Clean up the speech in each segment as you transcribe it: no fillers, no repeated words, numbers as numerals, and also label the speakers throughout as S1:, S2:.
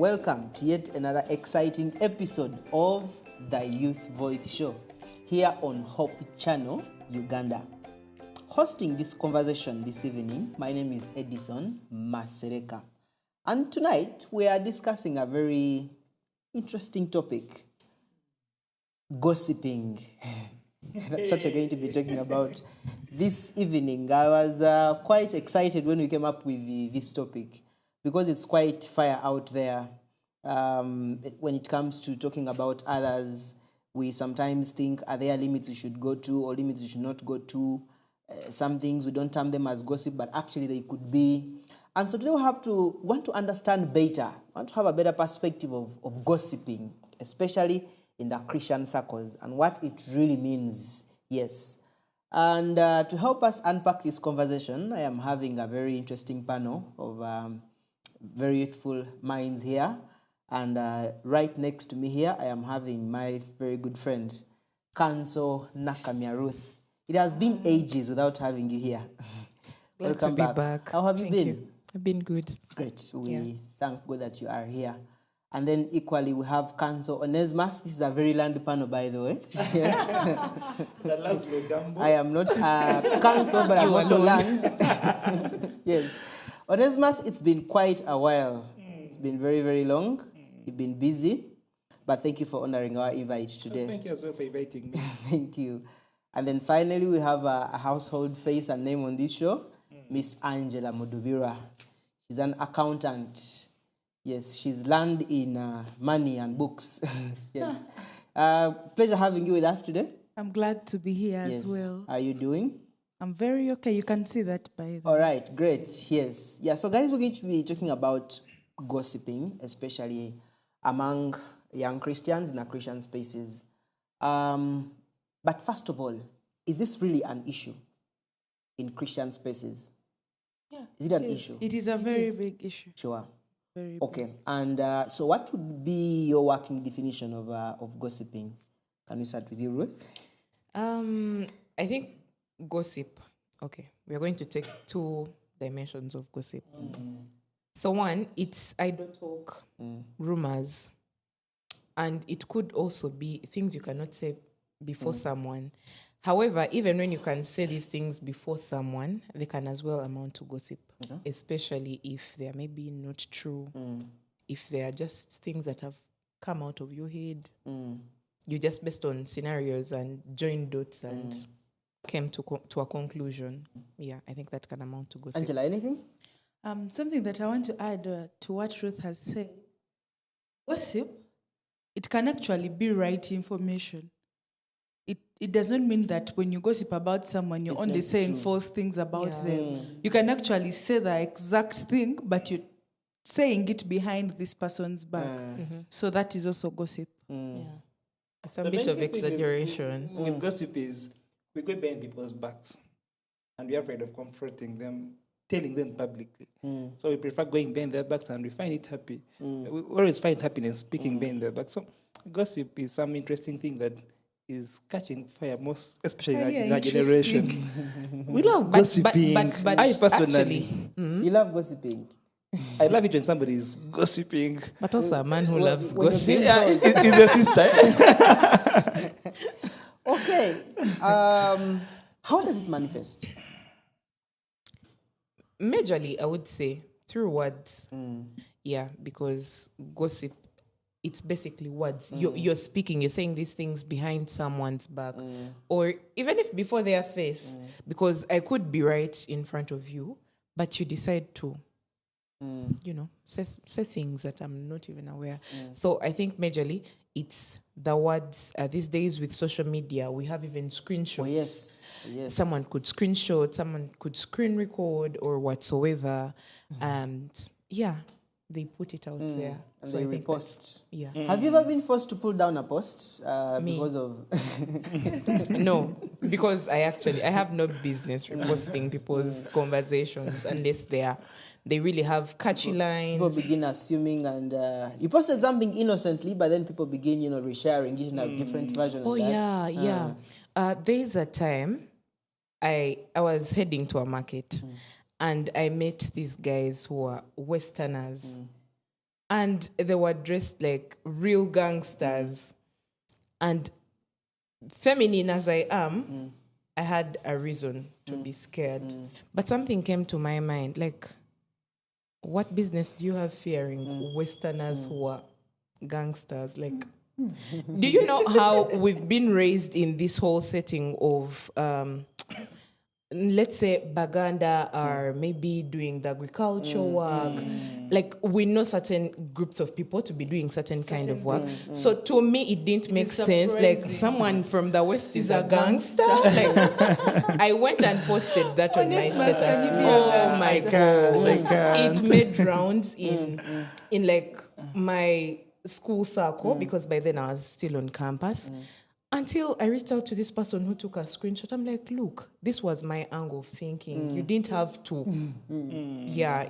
S1: welcome to yet another exciting episode of the Youth Voice Show here on Hope Channel, Uganda. Hosting this conversation this evening, my name is Edison Masereka. And tonight we are discussing a very interesting topic, gossiping. That's what we're going to be talking about this evening. I was quite excited when we came up with this topic because it's quite fire out there. When it comes to talking about others, we sometimes think, are there limits we should go to or limits we should not go to? Some things we don't term them as gossip, but actually they could be. And so today we want to understand better, want to have a better perspective of gossiping, especially in the Christian circles and what it really means. Yes. And to help us unpack this conversation, I am having a very interesting panel of very youthful minds here. And right next to me here, I am having my very good friend, Kanso Nakamia Ruth. It has been ages without having you here.
S2: Glad to be back.
S1: How have you been?
S2: You. I've been good.
S1: Great. We thank God that you are here. And then equally, we have Kanso Onesmus. This is a very land panel, by the way. Yes.
S3: That loves me, Gambo.
S1: I am not Kanso, but I'm also land. Yes. Onesmus, it's been quite a while. It's been very, very long. You've been busy. But thank you for honoring our invite today.
S3: Thank you as well for inviting me.
S1: Thank you. And then finally, we have a household face and name on this show, Miss Angela Mudubira. She's an accountant. Yes, she's learned in money and books. Yes. Pleasure having you with us today.
S4: I'm glad to be here
S1: Yes.
S4: as well.
S1: How are you doing?
S4: I'm very okay. You can see that by the
S1: All right, great. Yes. Yeah, so guys, we're going to be talking about gossiping, especially among young Christians in the Christian spaces. But first of all, is this really an issue in Christian spaces?
S4: Yeah.
S1: Is it an issue?
S4: It is a very big issue.
S1: Sure.
S4: Very big.
S1: Okay. And so what would be your working definition of gossiping? Can we start with you, Ruth?
S2: I think gossip. Okay, we are going to take two dimensions of gossip. So one, it's idle talk, rumors, and it could also be things you cannot say before someone. However, even when you can say these things before someone, they can as well amount to gossip, especially if they are maybe not true, if they are just things that have come out of your head. You just based on scenarios and joined dots and came to a conclusion. Yeah, I think that can amount to gossip.
S1: Angela, anything?
S4: Something that I want to add to what Ruth has said. Gossip, it can actually be right information. It does not mean that when you gossip about someone, you're only saying false things about them. You can actually say the exact thing, but you're saying it behind this person's back. So that is also gossip.
S2: Yeah. It's a
S3: The
S2: bit
S3: main
S2: of
S3: thing
S2: exaggeration.
S3: With gossip is we go behind people's backs and we're afraid of confronting them, telling them publicly. So we prefer going behind their backs and we find it happy. We always find happiness speaking behind their backs. So gossip is some interesting thing that is catching fire, most especially in our generation. We love gossiping.
S2: but
S3: I personally,
S1: You love gossiping.
S3: I love it when somebody is gossiping.
S2: But also a man who loves
S1: when you're
S2: gossip.
S1: being
S3: Yeah, it's the sister.
S1: Okay. How does it manifest?
S2: Majorly, I would say through words. Yeah, because gossip, it's basically words. You're speaking, you're saying these things behind someone's back. Or even if before their face. Because I could be right in front of you, but you decide to, say things that I'm not even aware. So I think majorly, it's the words. These days with social media, we have even screenshots.
S1: Oh, yes. Yes.
S2: Someone could screenshot, someone could screen record or whatsoever. And they put it out there.
S1: And
S2: So
S1: they
S2: I think
S1: repost.
S2: yeah.
S1: Have you ever been forced to pull down a post
S2: Me.
S1: because of...
S2: No, because I have no business reposting people's conversations unless they really have catchy lines.
S1: People begin assuming and you posted something innocently, but then people begin, resharing it in a different version
S2: Oh
S1: of that.
S2: yeah. There's a time I was heading to a market and I met these guys who are Westerners. and they were dressed like real gangsters. And feminine as I am, I had a reason to be scared. But something came to my mind, like, what business do you have fearing Westerners who are gangsters? Like, do you know how we've been raised in this whole setting of, let's say, Baganda are maybe doing the agriculture work. Like, we know certain groups of people to be doing certain kind of work. So to me, it didn't make sense. Like,
S4: surprising.
S2: someone from the West is a gangster. Like, I went and posted that on my
S4: Honest man,
S2: status.
S4: can you be a
S2: Oh my
S3: gangster? I
S2: God.
S3: can't.
S2: It made rounds in like my school circle, because by then I was still on campus. Until I reached out to this person who took a screenshot. I'm like, look, this was my angle of thinking. You didn't have to. Yeah,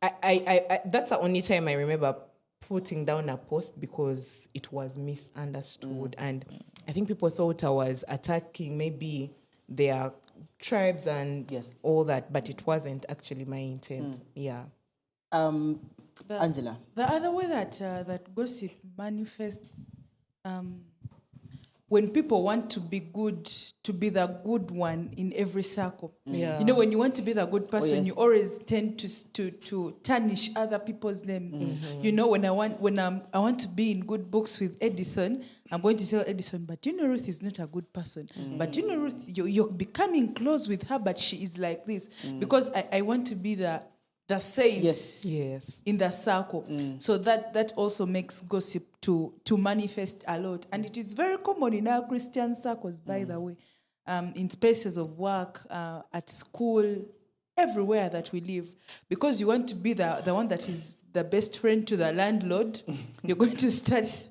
S2: I that's the only time I remember putting down a post, because it was misunderstood. And I think people thought I was attacking maybe their tribes and
S1: Yes.
S2: all that, but it wasn't actually my intent. Yeah.
S1: Angela.
S4: The other way that that gossip manifests, when people want to be good, to be the good one in every circle.
S2: Yeah.
S4: You know, when you want to be the good person,
S1: yes.
S4: you always tend to tarnish other people's names. You know, when I want to be in good books with Edison, I'm going to tell Edison, but you know, Ruth is not a good person. But you know, Ruth, you're becoming close with her, but she is like this. Because I want to be the saint
S2: Yes.
S4: in the circle. So that also makes gossip to manifest a lot. And it is very common in our Christian circles, by the way, in spaces of work, at school, everywhere that we live. Because you want to be the one that is the best friend to the landlord, you're going to start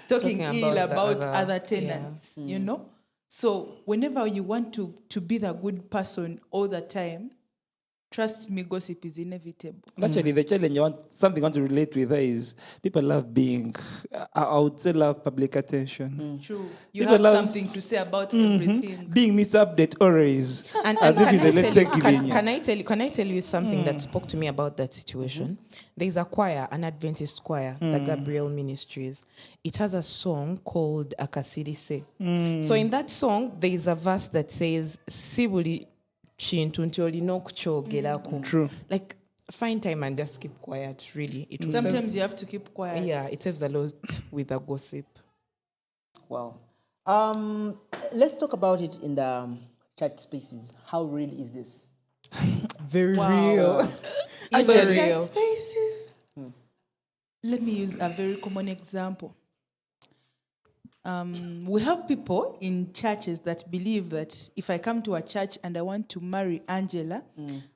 S4: talking ill about
S2: the
S4: other tenants, you know? So whenever you want to be the good person all the time, trust me, gossip is inevitable.
S3: And actually, the challenge something I want to relate with her is people love being, I would say, love public attention.
S4: True. You
S3: People
S4: have
S3: love-
S4: something to say about everything.
S3: Being misupdate always.
S2: And
S3: as if
S2: can,
S3: you're the
S2: I
S3: let's
S2: tell you,
S3: take it in you.
S2: can I tell you something that spoke to me about that situation? There's a choir, an Adventist choir, the Gabriel Ministries. It has a song called Akasirise. So in that song, there is a verse that says, Sibuli chintu nti olina okukyogerako.
S3: True.
S2: Like, find time and just keep quiet, really. It will
S4: Sometimes you have to keep quiet.
S2: save, yeah, it saves a lot with a gossip.
S1: Wow. Let's talk about it in the church spaces. How real is this?
S2: Very
S4: Wow.
S2: real.
S4: In
S2: It's
S4: the
S2: very
S4: church
S2: real.
S4: spaces. Let me use a very common example. We have people in churches that believe that if I come to a church and I want to marry Angela,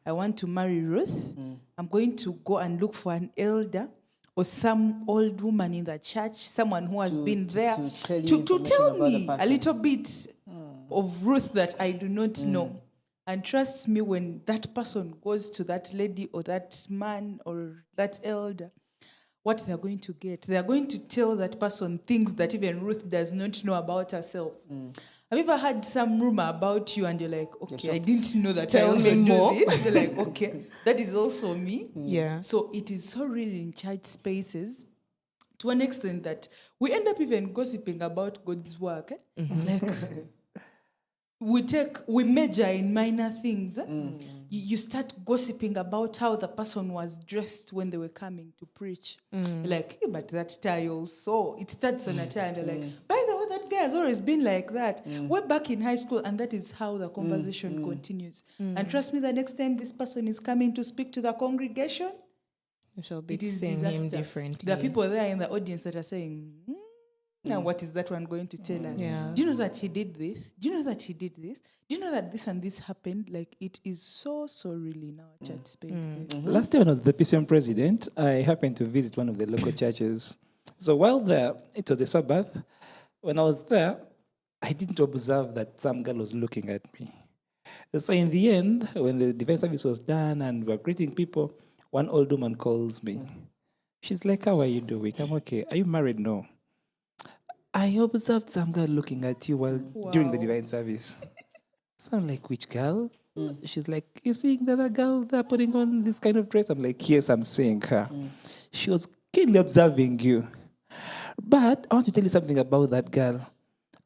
S4: I want to marry Ruth, I'm going to go and look for an elder or some old woman in the church, someone who has been there
S1: to tell you
S4: to
S1: information
S4: tell
S1: about the
S4: me a
S1: person.
S4: little bit of Ruth that I do not know. And trust me, when that person goes to that lady or that man or that elder, what they're going to get, they're going to tell that person things that even Ruth does not know about herself. Have you ever had some rumor about you and you're like, okay, I didn't know that I
S2: Tell
S4: also
S2: me
S4: do
S2: more.
S4: this. They're like, okay, that is also me.
S2: Yeah.
S4: So it is so real in church spaces to an extent that we end up even gossiping about God's work. Like, we major in minor things. You start gossiping about how the person was dressed when they were coming to preach. Like, hey, but that tie also, it starts on a tie, and they're like, by the way, that guy has always been like that. We're back in high school, and that is how the conversation continues. And trust me, the next time this person is coming to speak to the congregation,
S2: We shall be
S4: it is
S2: seeing
S4: disaster.
S2: him differently.
S4: There are people there in the audience that are saying, now what is that one going to tell us?
S2: Yeah.
S4: Do you know that he did this? Do you know that he did this? Do you know that this and this happened? Like, it is so real in our church spaces.
S3: Last time when I was the PCM president, I happened to visit one of the local churches. So while there, it was a Sabbath. When I was there, I didn't observe that some girl was looking at me. So in the end, when the divine service was done and we were greeting people, one old woman calls me. She's like, how are you doing? I'm okay. Are you married? No. I observed some girl looking at you while during the
S4: Wow.
S3: divine service. So I'm like, which girl? She's like, you seeing the other girl there putting on this kind of dress? I'm like, yes, I'm seeing her. She was keenly observing you. But I want to tell you something about that girl.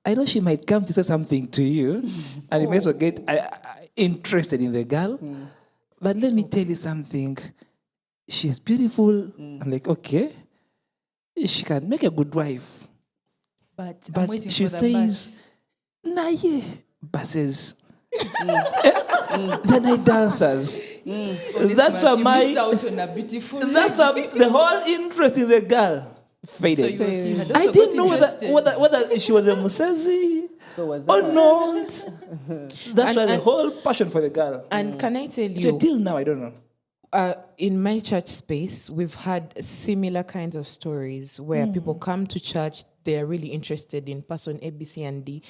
S3: I know she might come to say something to you, and you may also get interested in the girl. But let me tell you something. She's beautiful. I'm like, okay, she can make a good wife.
S4: But I'm
S3: But
S4: waiting
S3: she
S4: for the
S3: says, nah, yeah, buses. The night dancers. That's why
S4: you missed out on a beautiful.
S3: that's why the whole interest in the girl
S4: So
S3: faded.
S4: you had
S3: I
S4: also
S3: didn't
S4: got
S3: know
S4: interested.
S3: whether she was a Musezi
S1: So was
S3: or
S1: that
S3: not. That's why the
S2: and-
S3: whole passion for the girl.
S2: And can I tell you,
S3: Till now, I don't know.
S2: in my church space, we've had similar kinds of stories where people come to church, they're really interested in person A, B, C, and D,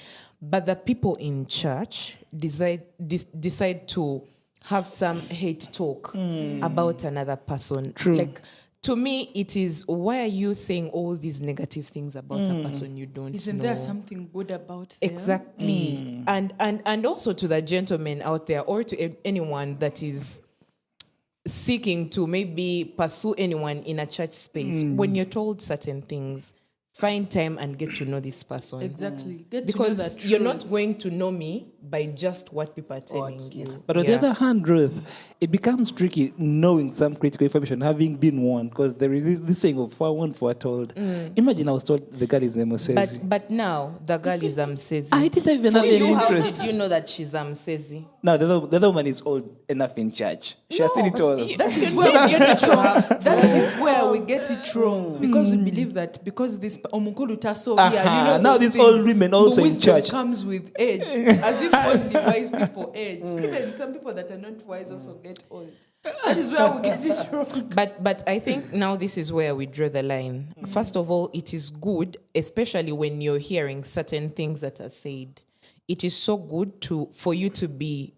S2: but the people in church decide to have some hate talk about another person.
S3: True.
S2: Like, to me, it is, why are you saying all these negative things about a person you don't
S4: Isn't
S2: know?
S4: there something good about them?
S2: Exactly. And also to the gentlemen out there, or to anyone that is seeking to maybe pursue anyone in a church space, when you're told certain things, find time and get to know this person.
S4: Exactly. Get
S2: Because
S4: to know that
S2: you're not going to know me by just what people are telling you.
S3: But on the other hand, Ruth, it becomes tricky knowing some critical information, having been warned, because there is this saying of forewarned, foretold. Imagine I was told the girl is a Musezi.
S2: But now the girl is Amsezi.
S3: I didn't even
S2: For
S3: have any
S2: you, how
S3: interest.
S2: did you know that she's Amsezi?
S3: Now, the other woman is old enough in church. She has seen it all.
S4: That is where we get it wrong. That is where we get it wrong, because we believe that because this omukulu taso here,
S3: Now
S4: those
S3: these
S4: things,
S3: old women also in
S4: wisdom
S3: church.
S4: comes with age, as if only wise people age. Even some people that are not wise also get old. That is where we get it wrong.
S2: But I think now this is where we draw the line. First of all, it is good, especially when you're hearing certain things that are said. It is so good for you to be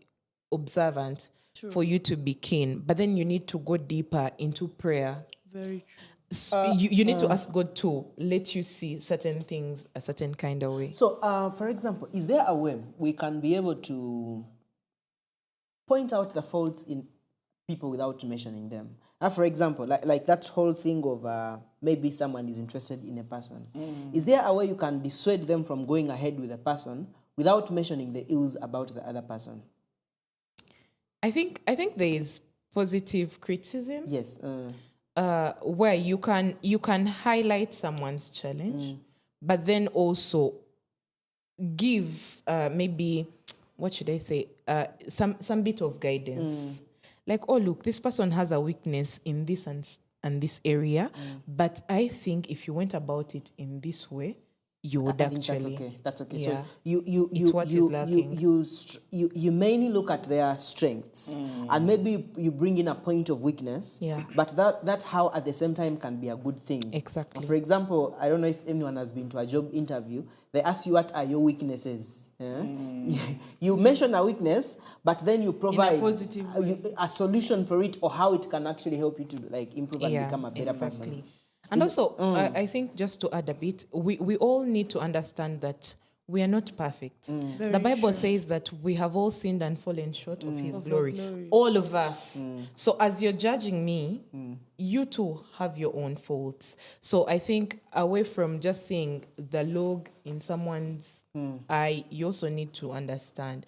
S2: observant, for you to be keen. But then you need to go deeper into prayer.
S4: Very true.
S2: You need to ask God to let you see certain things a certain kind of way.
S1: So, for example, is there a way we can be able to point out the faults in people without mentioning them? For example, like that whole thing of maybe someone is interested in a person. Is there a way you can dissuade them from going ahead with a person without mentioning the ills about the other person?
S2: I think there is positive criticism.
S1: Yes.
S2: Where you can highlight someone's challenge, but then also give maybe, what should I say, some bit of guidance. Like, oh, look, this person has a weakness in this and this area, but I think if you went about it in this way, you would
S1: I think
S2: actually.
S1: that's okay.
S2: Yeah.
S1: So
S2: It's what is lacking.
S1: you mainly look at their strengths, and maybe you bring in a point of weakness.
S2: Yeah.
S1: But that how at the same time can be a good thing.
S2: Exactly.
S1: For example, I don't know if anyone has been to a job interview. They ask you what are your weaknesses. You mention a weakness, but then you provide
S4: positive way.
S1: a solution for it, or how it can actually help you to improve and become a better person.
S2: And also, I think just to add a bit, we all need to understand that we are not perfect. The Bible says that we have all sinned and fallen short of His glory. All of us. So as you're judging me, you too have your own faults. So I think away from just seeing the log in someone's eye, you also need to understand.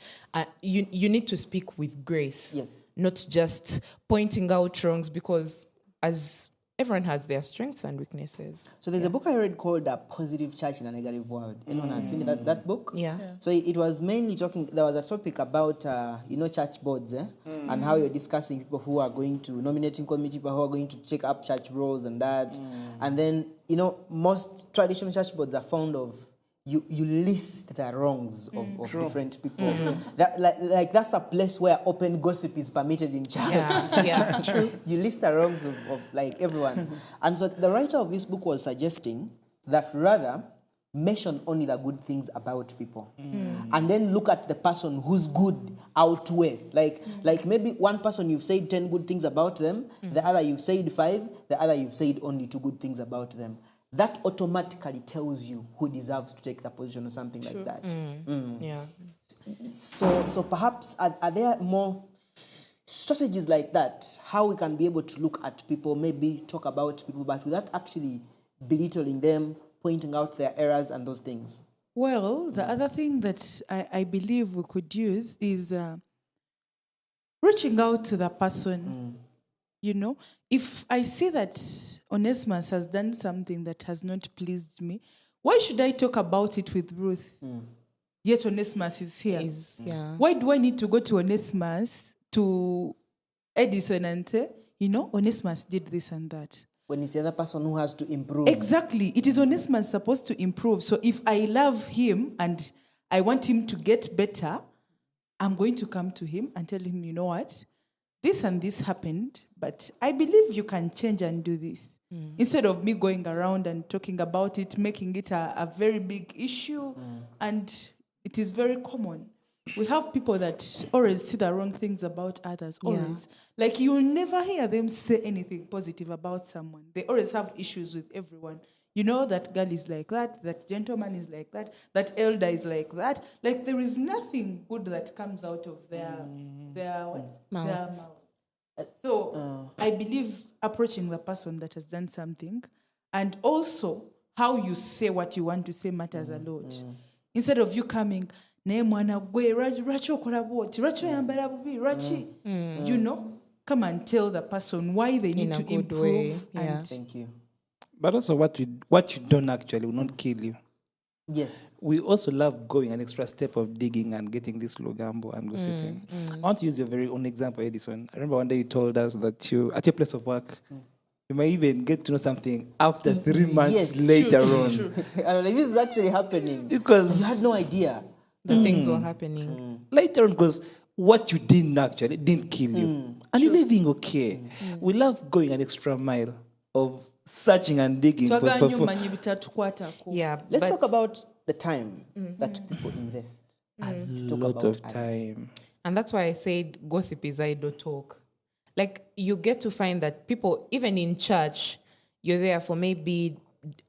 S2: You need to speak with grace.
S1: Yes.
S2: Not just pointing out wrongs, because as everyone has their strengths and weaknesses.
S1: So there's a book I read called A Positive Church in a Negative World. Anyone has seen that book?
S2: Yeah.
S1: So it was mainly talking, there was a topic about, church boards, and how you're discussing people who are going to, nominating committee, people who are going to check up church roles and that. And then, most traditional church boards are fond of, you list the wrongs of different people. That like that's a place where open gossip is permitted in church.
S2: Yeah, true.
S1: You list the wrongs of like everyone. And so the writer of this book was suggesting that rather mention only the good things about people. And then look at the person who's good outweigh. Like maybe one person you've said 10 good things about them, the other you've said 5, the other you've said only 2 good things about them. That automatically tells you who deserves to take the position or something like that.
S2: Yeah.
S1: So perhaps are there more strategies like that, how we can be able to look at people, maybe talk about people, but without actually belittling them, pointing out their errors and those things.
S4: Well, the other thing that I believe we could use is reaching out to the person. You know, if I see that Onesimus has done something that has not pleased me, why should I talk about it with Ruth? Yet Onesimus is here.
S2: Yeah.
S4: Why do I need to go to Onesimus, to Edison and say, you know, Onesimus did this and that?
S1: When it's the other person who has to improve.
S4: Exactly. It is Onesimus supposed to improve. So if I love him and I want him to get better, I'm going to come to him and tell him, you know what? This and this happened, but I believe you can change and do this. Instead of me going around and talking about it, making it a very big issue, and it is very common. We have people that always see the wrong things about others, always. Like, you will never hear them say anything positive about someone. They always have issues with everyone. You know, that girl is like that gentleman is like that elder is like that. Like, there is nothing good that comes out of their what?
S2: Mouths.
S4: Their mouth. So I believe approaching the person that has done something, and also how you say what you want to say matters a lot. Instead of you coming, you know, come and tell the person why they need
S2: In a
S4: to
S2: good
S4: improve.
S2: way, yeah.
S4: And
S1: Thank you.
S3: But also what you don't actually will not kill you.
S1: Yes.
S3: We also love going an extra step of digging and getting this logambo and gossiping. I want to use your very own example, Edison. I remember one day you told us that you, at your place of work, you may even get to know something after 3 months
S1: Yes.
S3: later on.
S1: I was like, this is actually happening.
S3: Because
S1: You had no idea.
S2: The things were happening.
S3: later on, because what you didn't actually didn't kill you. And you're living okay. We love going an extra mile of searching and digging for
S4: Twaganya bitatukwatako.
S2: Yeah.
S1: Let's
S2: but
S1: talk about the time that people invest.
S3: a
S1: to talk
S3: lot
S1: about
S3: of
S1: others.
S3: time.
S2: And that's why I said gossip is idle talk. Like, you get to find that people, even in church, you're there for maybe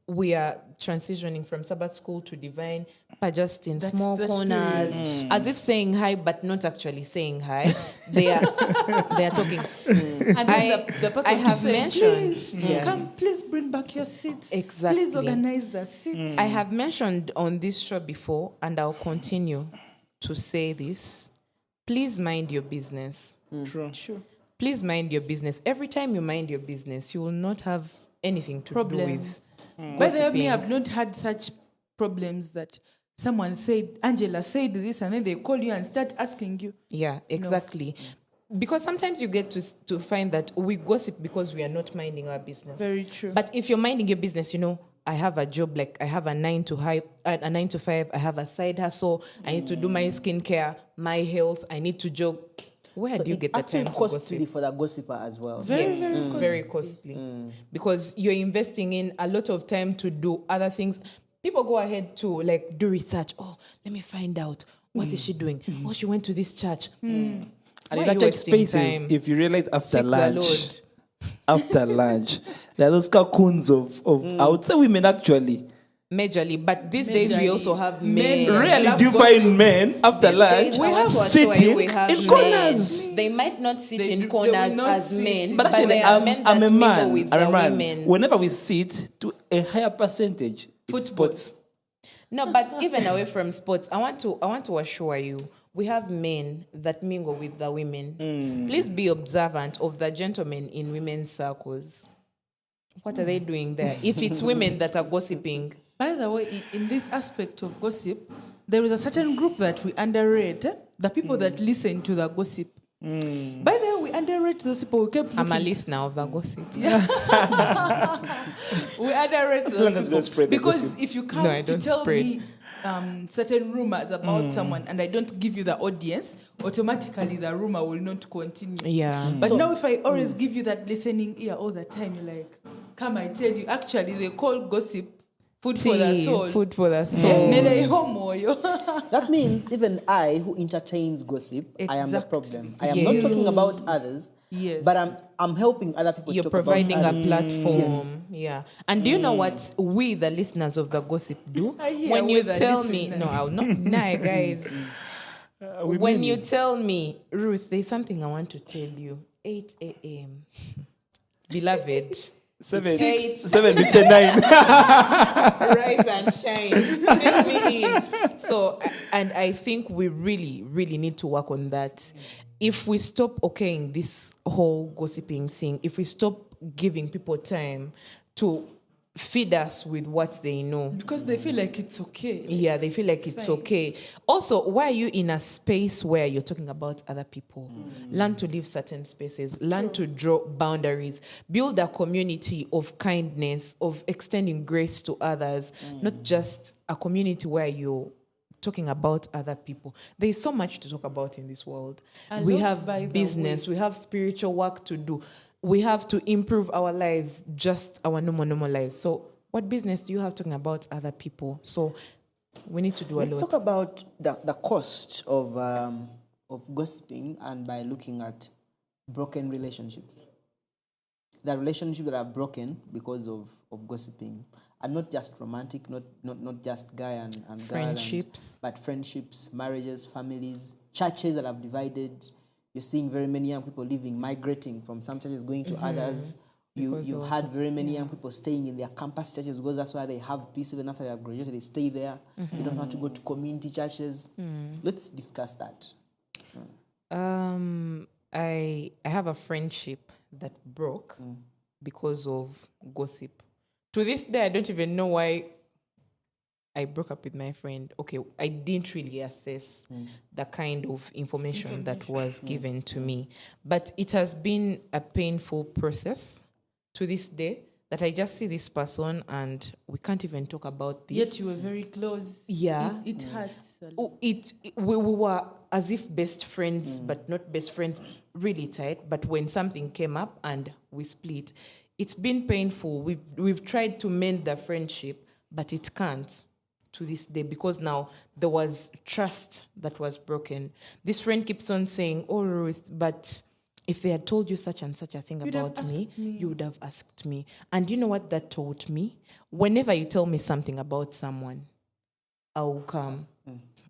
S2: we are transitioning from Sabbath school to divine, but just in
S4: That's
S2: small
S4: the
S2: corners,
S4: spirit.
S2: as if saying hi, but not actually saying hi. They are talking.
S4: And then the person
S2: I have
S4: keeps saying,
S2: mentioned,
S4: please,
S2: yeah.
S4: come, please bring back your seats.
S2: Exactly.
S4: Please organize the seats.
S2: I have mentioned on this show before, and I'll continue to say this. Please mind your business.
S3: True.
S4: Sure.
S2: Please mind your business. Every time you mind your business, you will not have anything to do with
S4: Problems. By the way,
S2: gossiping.
S4: I've not had such problems that someone said, Angela said this, and then they call you and start asking you.
S2: Yeah, exactly. Because sometimes you get to find that we gossip because we are not minding our business.
S4: Very true.
S2: But if you're minding your business, you know, I have a job, like I have a 9 to 5, I have a side hustle, I need to do my skincare, my health, I need to jog. Where
S1: So
S2: do you
S1: it's
S2: get the
S1: actually
S2: time to
S1: costly
S2: gossip?
S1: for the gossiper as well.
S2: Very costly. Because you're investing in a lot of time to do other things. People go ahead to like do research. Oh, let me find out. What is she doing? Oh, she went to this church.
S3: And
S2: Why
S3: in
S2: are
S3: that
S2: you
S3: church
S2: wasting
S3: spaces,
S2: time?
S3: if you realize after
S2: Seek the
S3: lunch,
S2: Lord.
S3: after lunch, there are those cocoons of I would say women actually.
S2: Majorly. But these days we
S4: Majorly.
S2: also have
S4: Men
S2: men.
S3: Rarely
S4: love
S3: do you
S4: gossip.
S3: find men after
S2: These
S3: lunch
S2: days, I want to assure
S3: sitting
S2: you, we have
S3: in
S2: men.
S3: corners.
S2: They might not sit
S4: They
S2: in
S4: do- they
S2: corners
S4: will not
S2: as
S4: sit
S2: men,
S4: in-
S2: but,
S3: But actually,
S2: there are men that
S3: I'm a
S2: mingle
S3: man.
S2: with
S3: I'm a
S2: the
S3: man.
S2: women.
S3: Whenever we sit to a higher percentage, it's
S4: Football.
S3: sports.
S2: No, but even away from sports, I want to assure you, we have men that mingle with the women. Please be observant of the gentlemen in women's circles. What are they doing there? If it's women that are gossiping,
S4: By the way, in this aspect of gossip, there is a certain group that we underrate, the people that listen to the gossip. By the way, we underrate those people. We kept
S2: I'm a
S4: looking.
S2: listener of the gossip.
S4: We underrate
S3: long
S4: those
S3: as we don't spread
S4: people.
S3: the
S4: Because
S3: gossip.
S4: if you come
S2: No, I
S4: to
S2: don't
S4: tell
S2: spread.
S4: me certain rumors about someone and I don't give you the audience, automatically the rumor will not continue.
S2: Yeah.
S4: But now if I always give you that listening ear all the time, you're like, come, I tell you, actually they call gossip food for the
S2: Tea,
S4: soul.
S2: food for the soul.
S4: Mele homoyo.
S1: That means even I, who entertains gossip, I am the
S4: Exactly.
S1: problem. I am not talking about others,
S4: Yes.
S1: but I'm helping other people
S2: You're
S1: talk
S2: providing
S1: about
S2: a
S1: others.
S2: platform.
S1: Yes.
S2: Yeah. And do you know what we, the listeners of the gossip, do?
S4: I hear
S2: When
S4: we
S2: you
S4: the
S2: tell me,
S4: listeners.
S2: no, I'll not. Nah, guys. When you tell me, Ruth, there's something I want to tell you. 8 a.m. Beloved.
S3: 7:59.
S2: Rise and shine. Take me in. So, and I think we really, really need to work on that. If we stop okaying this whole gossiping thing, if we stop giving people time to feed us with what they know.
S4: Because they feel like it's okay.
S2: Yeah, they feel like it's
S4: fine.
S2: okay. Also, why are you in a space where you're talking about other people? Learn to leave certain spaces. Learn to draw boundaries. Build a community of kindness, of extending grace to others, not just a community where you're talking about other people. There is so much to talk about in this world. We have business, we have spiritual work to do. We have to improve our lives, just our normal lives. So what business do you have talking about other people? So we need to do a
S1: Let's
S2: lot.
S1: talk about the cost of gossiping, and by looking at broken relationships. The relationships that are broken because of gossiping, and not just romantic, not just guy and girl,
S2: Friendships.
S1: but friendships, marriages, families, churches that have divided. You're seeing very many young people migrating from some churches going to others. You've had very many young people staying in their campus churches because that's why they have peace. Even after they have graduated, they stay there. They don't want to go to community churches. Let's discuss that.
S2: I have a friendship that broke because of gossip. To this day, I don't even know why I broke up with my friend. Okay, I didn't really assess the kind of information that was given to me. But it has been a painful process to this day that I just see this person and we can't even talk about this.
S4: Yet you were very close.
S2: Yeah.
S4: It hurts.
S2: We were as if best friends, but not best friends, really tight. But when something came up and we split, it's been painful. We've tried to mend the friendship, but it can't to this day because now there was trust that was broken. This friend keeps on saying, "Oh, Ruth, but if they had told you such and such a thing about me, you would have asked me." And you know what that taught me? Whenever you tell me something about someone, I will come.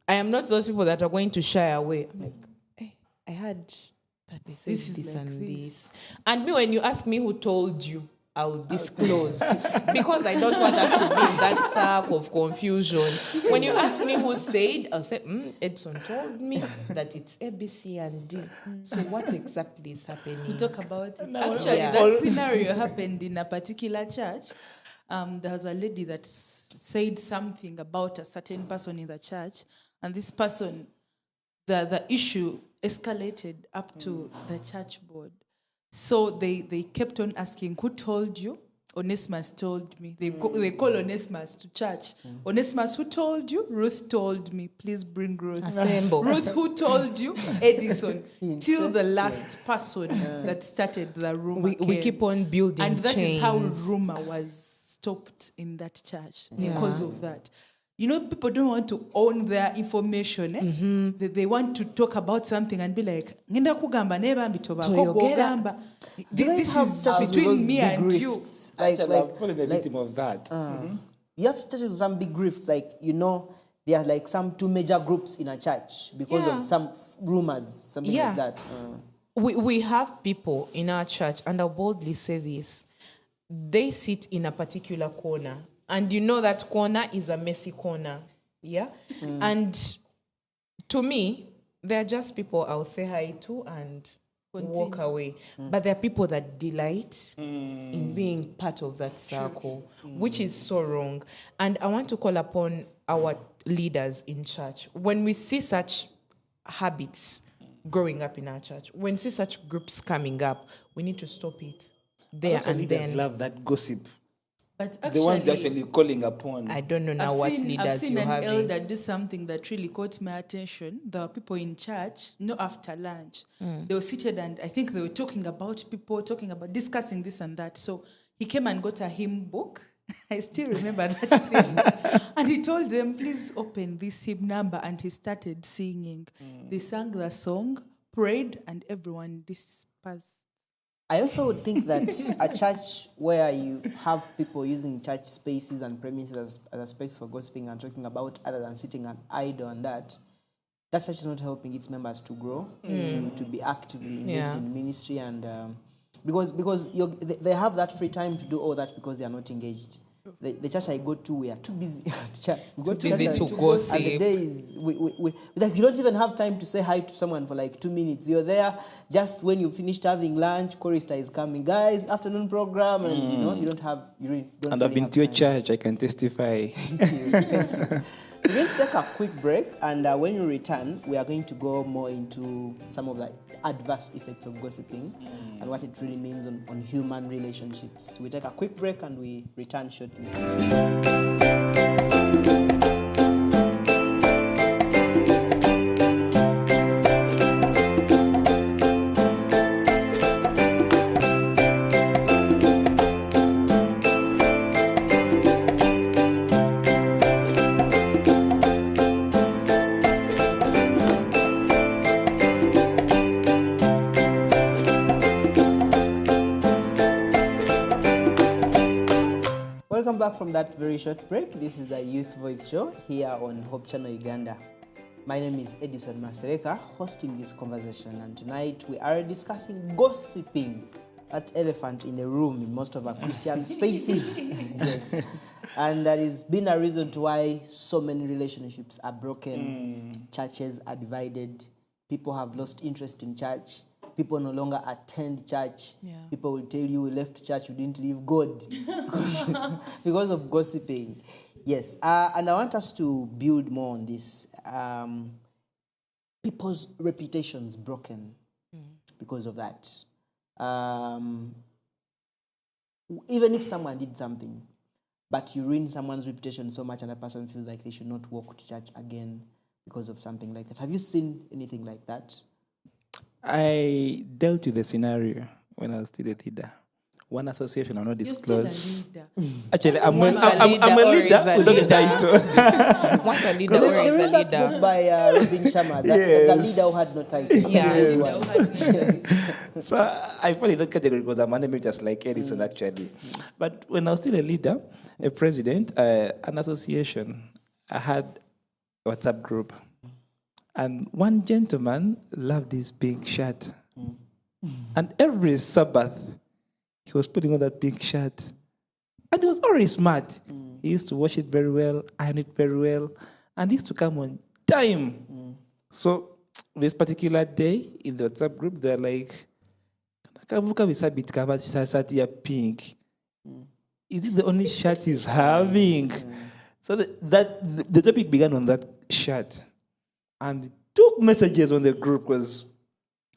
S2: I am not those people that are going to shy away. I'm like, hey, I heard that they said
S4: This is
S2: this
S4: like
S2: and
S4: this.
S2: this. And me, when you ask me who told you, I will disclose because I don't want us to be in that circle of confusion. When you ask me who said, I'll say, Edson told me that it's A, B, C, and D. So what exactly is happening?
S4: We talk about it.
S3: No,
S4: Actually,
S2: yeah.
S4: that scenario happened in a particular church. There was a lady that said something about a certain person in the church, and this person, the issue escalated up to the church board. So they kept on asking, who told you? Onesimus told me. They call Onesimus to church. Onesimus, who told you? Ruth told me. Please bring Ruth.
S2: Assemble.
S4: Ruth, who told you? Edison. Till the last person that started the rumor
S2: We
S4: came.
S2: keep on building
S4: And that
S2: chains.
S4: is how rumor was stopped in that church because of that. You know, people don't want to own their information. They want to talk about something and be like, "Ngenda kugamba neba mbitoba
S2: Toyogera."
S4: kugamba."
S1: Do you guys
S4: This
S1: have
S4: is
S1: churches with
S4: between
S1: those
S4: me
S1: big
S4: and you.
S1: rifts?
S3: Actually, I've fallen a victim of that.
S1: You have churches with some big rifts, like, there are like some two major groups in a church because
S2: Yeah.
S1: of some rumors, something
S2: Yeah.
S1: like that.
S2: We have people in our church, and I'll boldly say this, they sit in a particular corner. And you know that corner is a messy corner. Yeah? And to me, they're just people I'll say hi to and walk away. But there are people that delight in being part of that circle, which is so wrong. And I want to call upon our leaders in church. When we see such habits growing up in our church, when we see such groups coming up, we need to stop it there
S3: Also,
S2: and
S3: leaders
S2: then.
S3: love that gossip.
S4: But
S3: The ones actually calling upon.
S2: I don't know now
S4: I've
S2: what
S4: seen
S2: leaders
S4: an
S2: you're having.
S4: elder do something that really caught my attention. There were people in church, after lunch. They were seated and I think they were talking about discussing this and that. So he came and got a hymn book. I still remember that thing. And he told them, please open this hymn number. And he started singing. They sang the song, prayed, and everyone dispersed.
S1: I also would think that a church where you have people using church spaces and premises as a space for gossiping and talking about other than sitting and idle and that, that church is not helping its members to grow, to be actively engaged
S2: Yeah.
S1: in ministry, and because they have that free time to do all that because they are not engaged. The church I go to, we are too busy. We go
S2: Too busy
S1: church
S2: to
S1: and
S2: gossip.
S1: the days we like you don't even have time to say hi to someone for like 2 minutes. You're there just when you finished having lunch. Chorister is coming, guys. Afternoon program, and you don't have you really don't.
S3: And I've
S1: really
S3: been
S1: have
S3: to your
S1: time.
S3: church, I can testify.
S1: Thank you. So we're going to take a quick break, and when we return, we are going to go more into some of the adverse effects of gossiping and what it really means on human relationships. We take a quick break and we return shortly. Welcome back from that very short break. This is the Youth Voice Show here on Hope Channel Uganda. My name is Edison Masereka, hosting this conversation, and tonight we are discussing gossiping, that elephant in the room in most of our Christian spaces. Yes. And that has been a reason to why so many relationships are broken, churches are divided, people have lost interest in church. People no longer attend church.
S4: Yeah.
S1: People will tell you, we left church, we didn't leave God because of gossiping. Yes, and I want us to build more on this. People's reputations broken because of that. Even if someone did something, but you ruin someone's reputation so much and that person feels like they should not walk to church again because of something like that. Have you seen anything like that?
S3: I dealt with the scenario when I was still a leader. One association, I'll not
S4: You're still a
S3: disclose.
S4: leader.
S3: Actually, I'm
S2: Once
S3: a
S2: a
S3: leader
S2: leader or
S3: without
S2: is a
S3: a
S2: leader.
S3: title.
S2: Once a leader or
S1: There
S2: is
S1: is
S2: a
S1: that book
S2: leader.
S1: by Robin Sharma, the
S3: Yes.
S1: leader who had no title. That's a
S2: Yeah.
S1: very good
S3: Yes.
S1: one.
S3: So I fall in that category because I'm an enemy just like Edison, actually. But when I was still a leader, a president, an association, I had a WhatsApp group. And one gentleman loved his pink shirt. And every Sabbath, he was putting on that pink shirt. And he was already smart. He used to wash it very well, iron it very well, and he used to come on time. So this particular day in the WhatsApp group, they're like, "Kavuka bisabit kava pink. Is it the only shirt he's having?" So the topic began on that shirt. And it took messages on the group because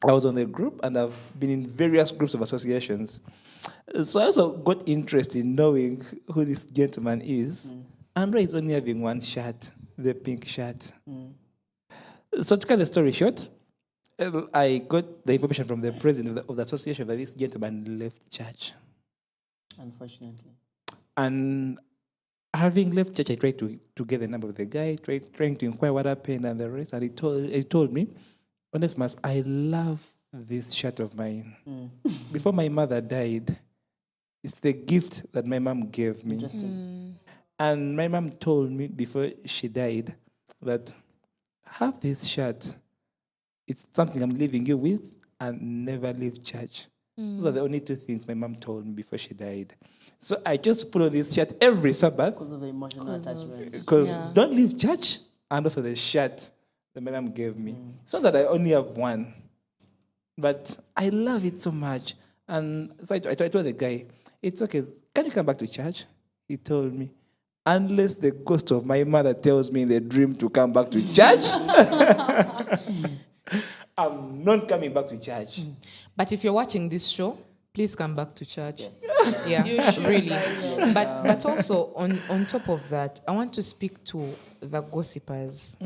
S3: I was on the group and I've been in various groups of associations. So I also got interest in knowing who this gentleman is. Andre is only having one shirt, the pink shirt. So to cut the story short, I got the information from the president of the association that this gentleman left church.
S1: Unfortunately.
S3: And having left church, I tried to get the number of the guy, trying to inquire what happened and the rest. And he told me, Onesimus, I love this shirt of mine. Before my mother died, it's the gift that my mom gave me.
S1: Interesting.
S3: And my mom told me before she died that have this shirt. It's something I'm leaving you with, and never leave church. Those are the only two things my mom told me before she died. So I just put on this shirt every Sabbath
S1: Because of the emotional attachment.
S3: because don't leave church, and also the shirt that my mom gave me. It's not that I only have one, but I love it so much. And so I told the guy, it's okay, can you come back to church? He told me, unless the ghost of my mother tells me in the dream to come back to church, I'm not coming back to church.
S2: But if you're watching this show, please come back to church.
S1: Yes.
S2: Yeah, really. But also on top of that, I want to speak to the gossipers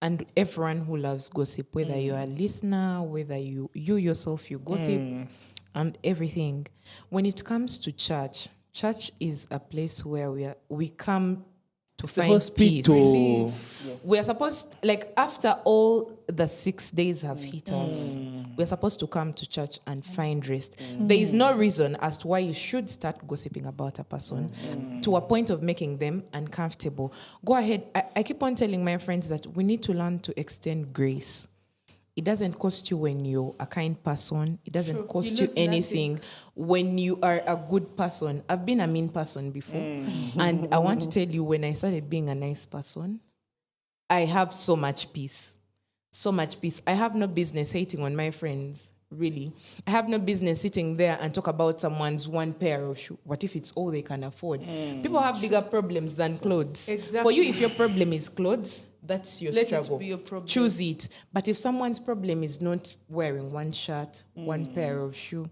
S2: and everyone who loves gossip, whether you're a listener, whether you yourself you gossip and everything. When it comes to church is a place where we come to
S3: It's a
S2: find
S3: hospital.
S2: peace. We are supposed, like, after all the 6 days have hit us, We're supposed to come to church and find rest. There is no reason as to why you should start gossiping about a person to a point of making them uncomfortable. Go ahead. I keep on telling my friends that we need to learn to extend grace. It doesn't cost you when you're a kind person. It doesn't cost you
S4: lose
S2: anything when you are a good person. I've been a mean person before. And I want to tell you, when I started being a nice person, I have so much peace. So much peace. I have no business hating on my friends, really. I have no business sitting there and talk about someone's one pair of shoes. What if it's all they can afford? People have bigger problems than clothes.
S4: Exactly.
S2: For you, if your problem is clothes, that's your
S4: Let it
S2: struggle.
S4: be your problem.
S2: Choose it. But if someone's problem is not wearing one shirt, one pair of shoe,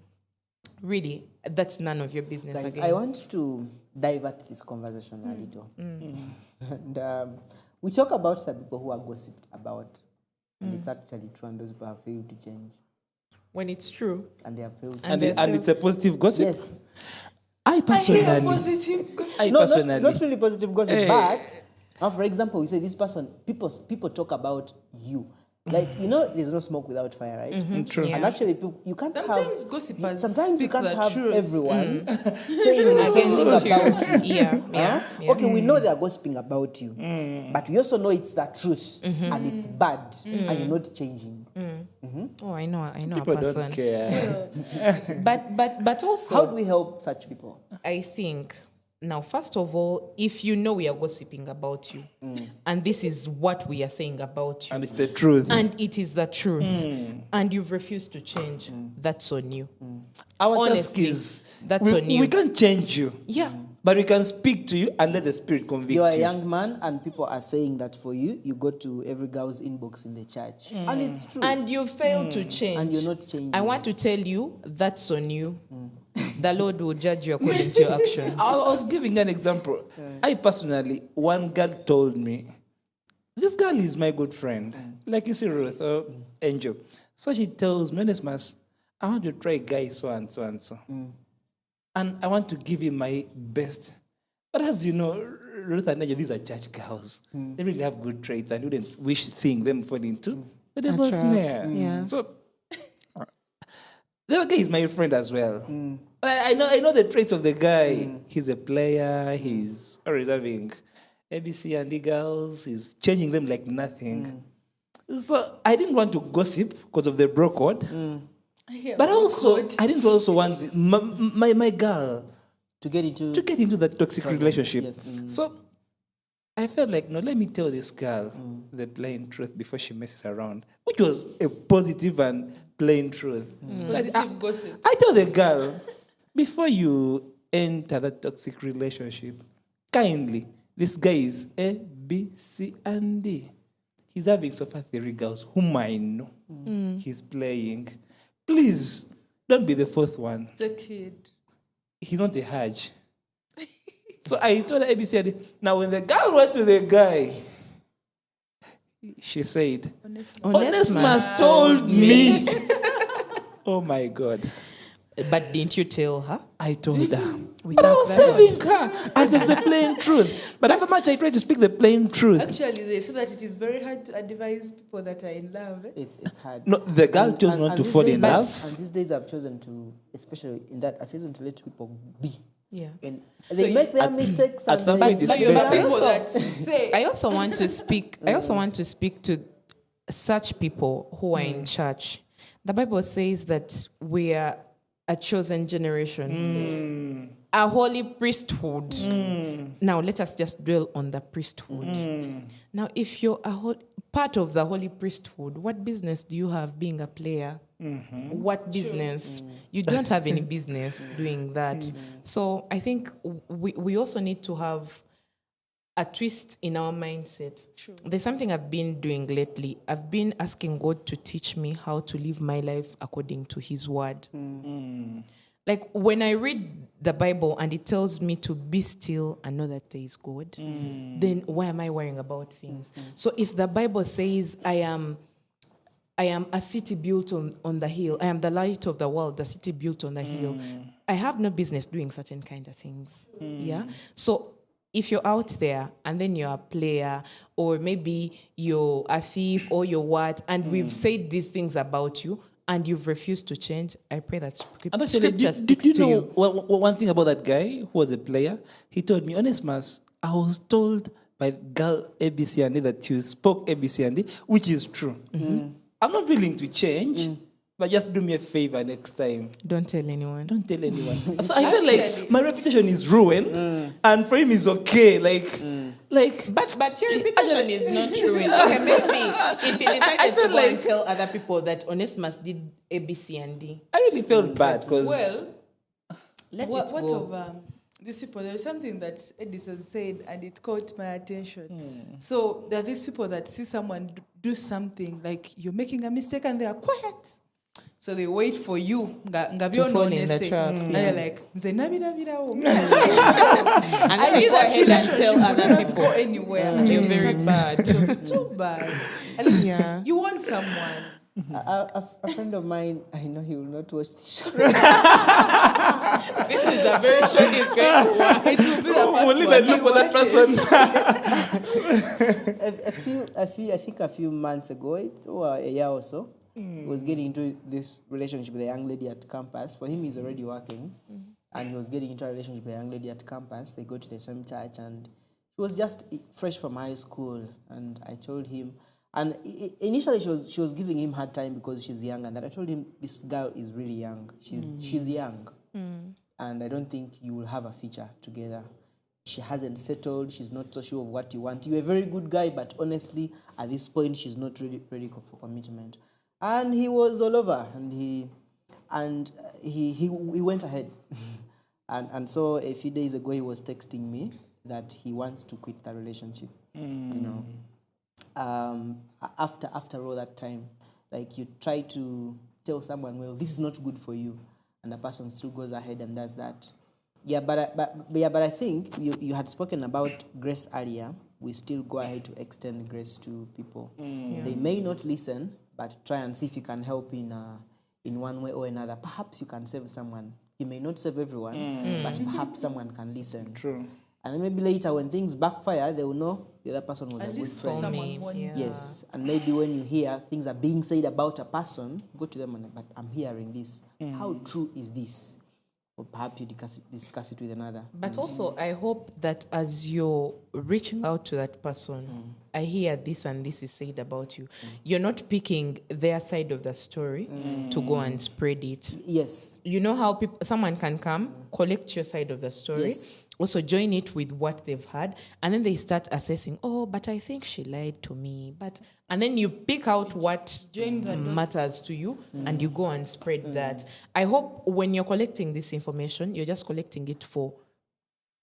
S2: really, that's none of your business
S1: Guys,
S2: again.
S1: I want to divert this conversation a little. And we talk about the people who are gossiped about. And it's actually true, and those people have failed to change.
S2: When it's true.
S1: And they have failed to
S2: And
S3: And it's a positive gossip.
S1: Yes.
S3: I personally,
S4: Positive gossip.
S3: I
S1: No,
S3: personally,
S1: not really positive gossip,
S3: Eh.
S1: but for example, we say this person, people talk about you. Like, there's no smoke without fire, right?
S3: True.
S1: And actually, people, you can't
S4: Sometimes
S1: have...
S4: gossipers
S1: Sometimes you
S4: speak
S1: can't
S4: the
S1: have
S4: truth.
S1: everyone saying the same thing
S2: Against you.
S1: about you.
S2: Yeah, yeah,
S1: Huh?
S2: yeah.
S1: Okay, we know they are gossiping about you, but we also know it's the truth and it's bad and you're not changing.
S2: Oh, I know
S3: people
S2: a person.
S3: don't care.
S2: But also,
S1: How do we help such people?
S2: I think, now, first of all, if you know we are gossiping about you, and this is what we are saying about you,
S3: And it's the truth.
S2: and it is the truth, and you've refused to change, that's on you.
S3: Our task
S2: honestly,
S3: is
S2: that's on you.
S3: we can't change you,
S2: Yeah.
S3: but we can speak to you and let the Spirit convict
S1: You're a
S3: you.
S1: young man and people are saying that for you, you go to every girl's inbox in the church. And it's true.
S2: And you fail to change.
S1: And you're not changing.
S2: I want to tell you, that's on you. The Lord will judge you according to your actions.
S3: I was giving an example. I personally, one girl told me, this girl is my good friend, like you see Ruth or Angel. So she tells me, Onesmus, I want to try guy so and so and so. And I want to give him my best. But as you know, Ruth and Angel, these are church girls. They really have good traits and wouldn't wish seeing them fall into the devil's
S2: trap.
S3: snare.
S2: Yeah.
S3: So the guy is my friend as well. But I know the traits of the guy. He's a player. He's always having ABC and D girls. He's changing them like nothing. So I didn't want to gossip because of the bro code. But also, I didn't also want my girl
S1: to get into...
S3: to get into that toxic relationship.
S1: Yes.
S3: So I felt like, no, let me tell this girl the plain truth before she messes around, which was a positive and plain truth. So
S4: Positive gossip.
S3: I tell the girl, before you enter that toxic relationship, kindly, this guy is A, B, C, and D. He's having so far 3 girls whom I know he's playing. Please, don't be the 4th one.
S4: The kid.
S3: He's not a Hajj. So I told her ABC. And D. Now, when the girl went to the guy, she said, Onesmus told me. Oh my God.
S2: But didn't you tell her?
S3: I told her.
S2: We
S3: But I
S2: thank
S3: was
S2: the Lord.
S3: saving her. And it was the plain truth. But however much I tried to speak the plain truth,
S4: Actually, they say that it is very hard to advise people that are in love.
S1: It's hard.
S3: no, the girl chose not to
S1: these
S3: fall
S1: days
S3: in love.
S1: And these days I've chosen to, especially in that, I've chosen to let people be.
S2: Yeah.
S1: And they make their mistakes
S3: at
S1: and
S3: some
S1: they
S3: point
S1: make
S3: it's
S4: So you're the
S3: better.
S4: people
S2: Also-
S4: that say.
S2: I also want to speak. I also want to speak to such people who are in church. The Bible says that we are a chosen generation, a holy priesthood. Now let us just dwell on the priesthood. Now, if you're part of the holy priesthood, what business do you have being a player? What business? You don't have any business doing that. So I think we also need to have a twist in our mindset. There's something I've been doing lately. I've been asking God to teach me how to live my life according to His word. Like when I read the Bible and it tells me to be still and know that there is God, then why am I worrying about things? So if the Bible says I am a city built on the hill, I am the light of the world, the city built on the hill, I have no business doing certain kind of things. Yeah. So if you're out there and then you're a player, or maybe you're a thief or you're what, and we've said these things about you, and you've refused to change, I pray that
S3: And actually,
S2: scripture
S3: do
S2: speaks
S3: you
S2: to
S3: know
S2: you.
S3: one thing about that guy who was a player? He told me, Onesmus, I was told by girl ABC and that you spoke ABC and which is true. I'm not willing to change, but just do me a favor next time.
S2: Don't tell anyone.
S3: Don't tell anyone. So I feel like my reputation is ruined, and for him is okay. Like.
S2: But your reputation is not true. Okay, maybe if you decided to go and tell other people that Onesimus did A, B, C, and D.
S3: I really felt bad because.
S4: Well,
S2: Let
S4: what
S2: it go.
S4: of these people? There is something that Edison said, and it caught my attention. So there are these people that see someone do something, like you're making a mistake, and they are quiet. So they wait for you
S2: To fall in the trap,
S4: and
S2: yeah.
S4: they're like, "Nze nabirabirawo."
S2: And then they go ahead and tell other
S4: Not
S2: people.
S4: go anywhere.
S2: They're
S4: You
S2: very
S4: start-
S2: bad.
S4: Too bad. At least
S2: Yeah.
S4: you want someone.
S1: A friend of mine, I know he will not watch the show.
S2: This is a very show he's going to watch.
S4: It will be the
S3: We'll
S4: first
S3: leave
S4: one
S3: and look
S4: he
S3: for that
S4: watches.
S3: person.
S1: I think a few months ago, or a year or so, he was getting into this relationship with a young lady at campus. For him, he's already working, and he was getting into a relationship with a young lady at campus. They go to the same church, and he was just fresh from high school. And I told him, and initially she was giving him hard time because she's young, and then I told him this girl is really young. She's young, and I don't think you will have a future together. She hasn't settled. She's not so sure of what you want. You're a very good guy, but honestly, at this point, she's not ready for commitment. And he was all over, and he went ahead. and so a few days ago, he was texting me that he wants to quit the relationship. You know, after all that time, like you try to tell someone, well, this is not good for you, and the person still goes ahead and does that. Yeah, but I think you had spoken about grace earlier. We still go ahead to extend grace to people. They may not listen, but try and see if you can help in one way or another. Perhaps you can save someone. You may not save everyone, but perhaps someone can listen.
S3: True.
S1: And then maybe later when things backfire, they will know the other person was
S4: At
S1: a good
S4: least
S1: friend.
S4: someone warned you.
S1: Yes, and maybe when you hear things are being said about a person, go to them and, but I'm hearing this. How true is this? Or perhaps you discuss it with another.
S2: But also, I hope that as you're reaching out to that person, I hear this and this is said about you. You're not picking their side of the story to go and spread it.
S1: Yes.
S2: You know how someone can come, collect your side of the story,
S1: Yes.
S2: also join it with what they've had, and then they start assessing, oh, but I think she lied to me. And then you pick out what matters to you, and you go and spread that. I hope when you're collecting this information, you're just collecting it for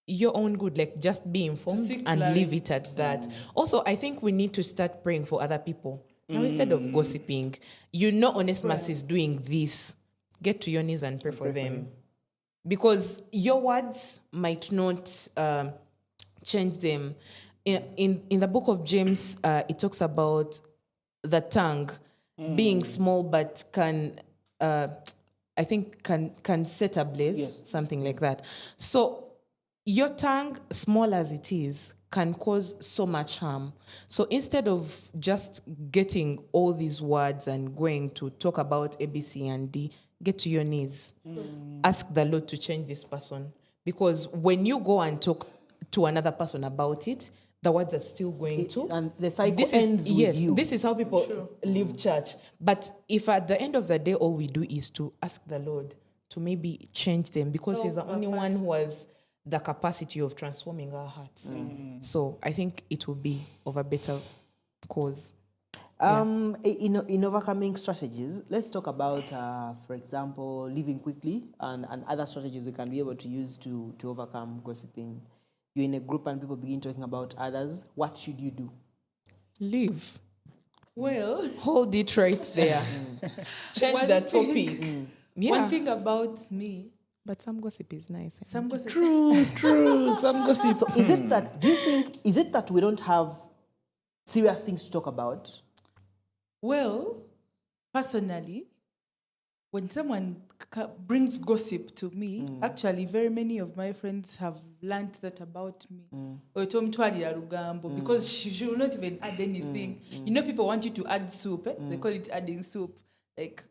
S2: your own good, like just be informed
S4: seek
S2: and
S4: clarity.
S2: leave it at that. Also, I think we need to start praying for other people. Now, instead of gossiping, you know Onesimus is doing this, get to your knees and pray for them. Because your words might not change them. In the book of James, it talks about the tongue being small, but can set ablaze,
S1: Yes.
S2: something like that. So your tongue, small as it is, can cause so much harm. So instead of just getting all these words and going to talk about A, B, C, and D, get to your knees. Ask the Lord to change this person. Because when you go and talk to another person about it, the words are still going to.
S1: And the cycle ends with you.
S2: This is how people leave church. But if at the end of the day, all we do is to ask the Lord to maybe change them, because He's the only one who has the capacity of transforming our hearts. So I think it will be of a better cause.
S1: In overcoming strategies, let's talk about, for example, living quickly and other strategies we can be able to use to overcome gossiping. You're in a group and people begin talking about others. What should you do?
S2: Leave.
S4: Well,
S2: Hold it right there. Change
S4: One
S2: the
S4: thing-
S2: topic. Yeah.
S4: one thing about me,
S2: But some gossip is nice.
S4: some gossip.
S3: True. Some gossip.
S1: So is it that, do you think, is it that we don't have serious things to talk about?
S4: Well, personally, when someone brings gossip to me, actually, very many of my friends have learned that about me. Otomtwalira rugambo, because she will not even add anything. You know, people want you to add soup. They call it adding soup. Like,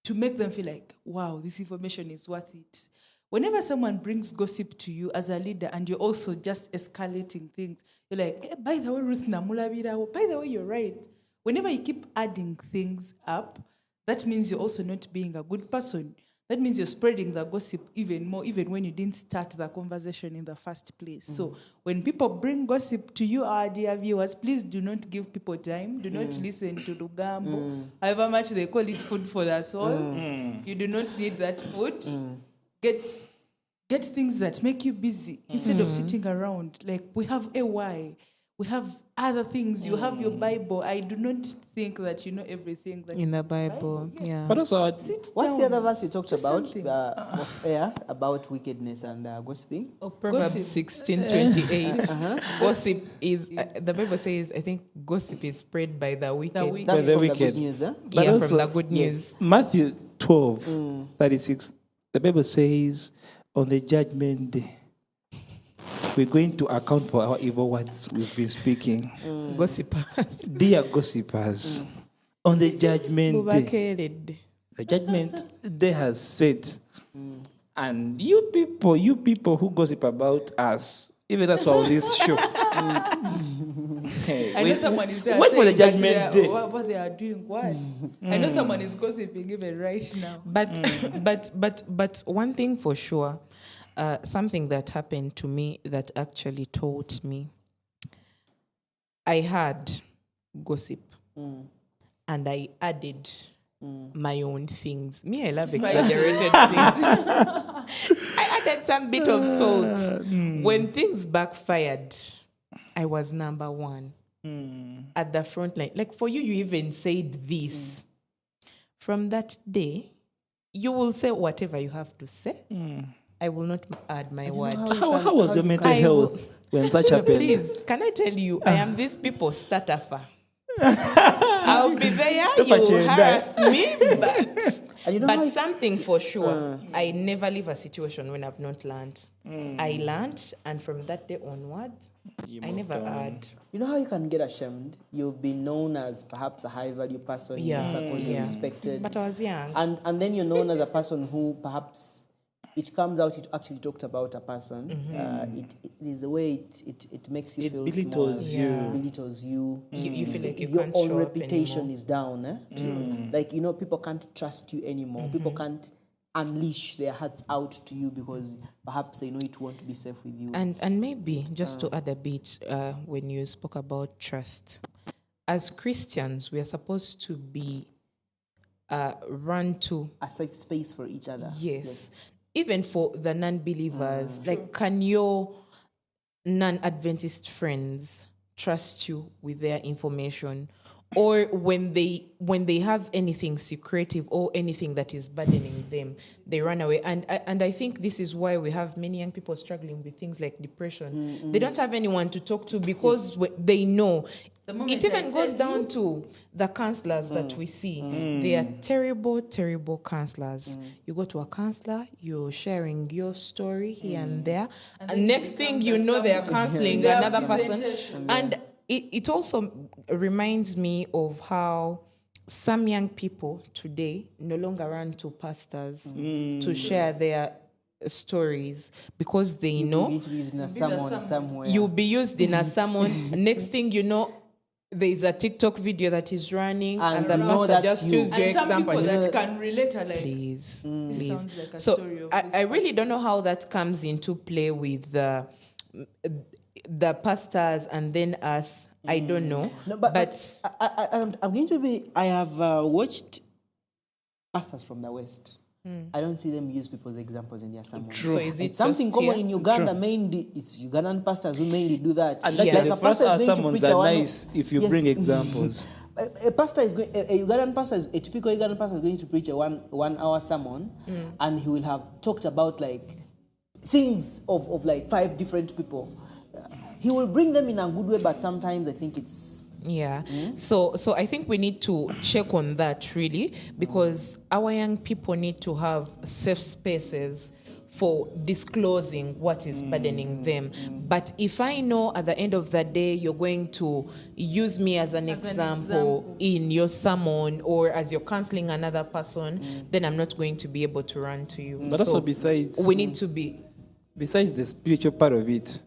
S4: to make them feel like, wow, this information is worth it. Whenever someone brings gossip to you as a leader and you're also just escalating things, you're like, hey, by the way, Ruth Namulabira, by the way, you're right. Whenever you keep adding things up, that means you're also not being a good person. That means you're spreading the gossip even more, even when you didn't start the conversation in the first place. So when people bring gossip to you, our dear viewers, please do not give people time. Do not listen to Lugambo. However much they call it food for the soul, you do not need that food. Get things that make you busy instead of sitting around. Like, we have AY, we have other things. You have your Bible. I do not think that you know everything that
S2: In
S4: is
S2: the Bible,
S4: Yes.
S2: yeah.
S3: But also,
S4: Sit
S1: What's
S4: down.
S1: the other verse you talked
S4: Just
S1: about
S4: something.
S1: off air about wickedness and gossiping?
S2: Proverbs
S4: Gossip.
S2: 16:28. Gossip is, the Bible says, I think gossip is spread by the wicked.
S4: wicked.
S1: That's
S3: the
S1: from the
S3: wicked.
S1: good news, huh?
S3: But
S2: yeah,
S3: also-
S2: from the good
S1: yes.
S2: news.
S3: Matthew 12:36, the Bible says, on the judgment day, we're going to account for our evil words we've been speaking.
S2: Gossipers.
S3: Dear gossipers, on the judgment day,
S2: Mubakeled.
S3: the judgment day has said, and you people who gossip about us, even us on this show. Hey,
S4: I know someone is there
S3: wait for the
S4: saying that
S3: judgment
S4: they are-
S3: day.
S4: what they are doing. Why? I know someone is gossiping even right now.
S2: But one thing for sure, something that happened to me that actually taught me. I had gossip, and I added my own things. Me, I love exaggerated things. I added some bit of salt. When things backfired, I was number one at the front line. Like, for you, you even said this. From that day, you will say whatever you have to say. I will not add my word.
S3: How was your mental
S2: I will-
S3: health when such happened?
S2: Please, can I tell you, I am these people's starter. I'll be there, you will harass me,
S1: And you know how
S2: but
S1: it-
S2: something for sure, I never leave a situation when I've not learned. I learned, and from that day onwards, I never add.
S1: You know how you can get ashamed? You've been known as perhaps a high value person in
S2: Yeah,
S1: your circles, you're
S2: yeah.
S1: respected.
S2: But I was young.
S1: And then you're known as a person who perhaps it comes out, it actually talked about a person. It is a way it makes you
S3: It
S1: feel
S3: belittles
S1: small.
S2: you.
S1: It belittles you.
S2: You feel like you
S1: your
S2: can't
S1: own
S2: show up
S1: reputation
S2: anymore.
S1: is down. Like, people can't trust you anymore. People can't unleash their hearts out to you because perhaps they know it won't be safe with you.
S2: And maybe just to add a bit, when you spoke about trust, as Christians, we are supposed to be run to,
S1: A safe space for each other.
S2: yes, even for the non-believers. Like, can your non-Adventist friends trust you with their information? Or when they have anything secretive or anything that is burdening them, they run away. And I think this is why we have many young people struggling with things like depression. They don't have anyone to talk to because they know.
S4: moment
S2: It even
S4: I
S2: goes
S4: tell
S2: down to the counselors that we see. They are terrible, terrible counselors. You go to a counselor, you're sharing your story here and there, and next thing you know, they are counseling
S4: Their
S2: another person.
S4: presentation.
S2: And it also reminds me of how some young people today no longer run to pastors to share their stories because they
S1: You're
S2: know
S1: going to be using a sermon somewhere.
S2: you'll be used in a sermon. Next thing you know, there's a TikTok video that is running,
S1: And
S2: and the
S1: you know
S2: pastor
S1: that's
S2: just
S1: you.
S2: used your
S4: And some
S2: example.
S4: people
S2: and
S4: that can relate are like,
S2: please,
S4: this
S2: please.
S4: sounds like a
S2: So
S4: story of this
S2: I really don't know how that comes into play with the pastors and then us. I don't know.
S1: No, but I'm going to be. I have watched pastors from the West. I don't see them use people's examples in their sermons.
S2: So is it
S1: It's something
S2: just
S1: common
S2: here?
S1: in Uganda. Mainly, it's Ugandan pastors who mainly do that.
S3: And
S2: Yeah.
S3: actually,
S1: a
S3: the first
S1: pastor is
S3: our
S1: going to
S3: sermons
S1: preach a
S3: are
S1: one-
S3: nice if you
S1: Yes.
S3: bring examples.
S1: A pastor is going. A Ugandan pastor, a typical Ugandan pastor is going to preach a 1 hour sermon, and he will have talked about like things of like 5 different people. He will bring them in a good way, but sometimes I think it's.
S2: Yeah. So I think we need to check on that really, because our young people need to have safe spaces for disclosing what is burdening them. But if I know at the end of the day you're going to use me as an example in your sermon or as you're counseling another person, then I'm not going to be able to run to you.
S3: But also besides,
S2: we need to be.
S3: besides the spiritual part of it,